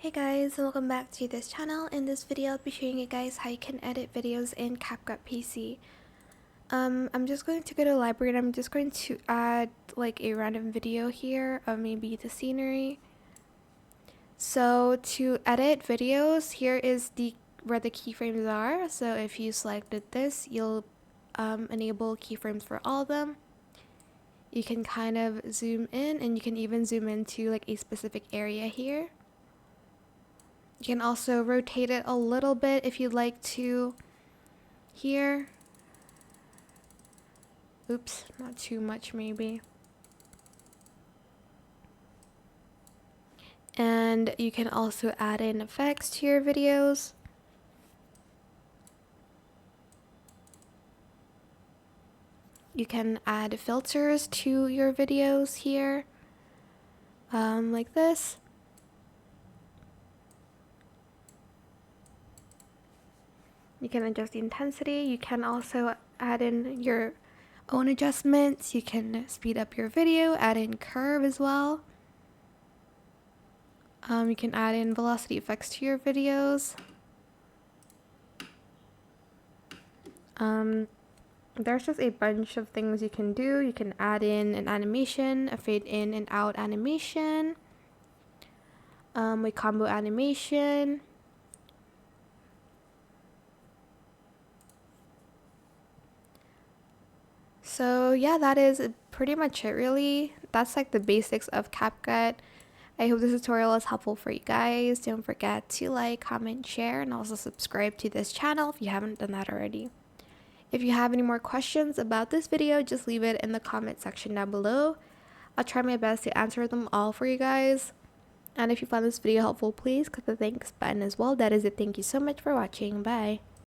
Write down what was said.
Hey guys, and welcome back to this channel. In this video, I'll be showing you guys how you can edit videos in CapCut PC. I'm just going to go to the library and I'm just going to add like a random video here of maybe the scenery. So to edit videos, here is where the keyframes are. So if you selected this, you'll enable keyframes for all of them. You can kind of zoom in and you can even zoom into like a specific area here. You can also rotate it a little bit if you'd like to here. Oops, not too much maybe. And you can also add in effects to your videos. You can add filters to your videos here, like this. You can adjust the intensity. You can also add in your own adjustments. You can speed up your video, add in curve as well. You can add in velocity effects to your videos. There's just a bunch of things you can do. You can add in an animation, a fade in and out animation, a combo animation. So yeah, that is pretty much it really. That's like the basics of CapCut. I hope this tutorial is helpful for you guys. Don't forget to like, comment, share, and also subscribe to this channel if you haven't done that already. If you have any more questions about this video, just leave it in the comment section down below. I'll try my best to answer them all for you guys. And if you found this video helpful, please click the thanks button as well. That is it. Thank you so much for watching. Bye.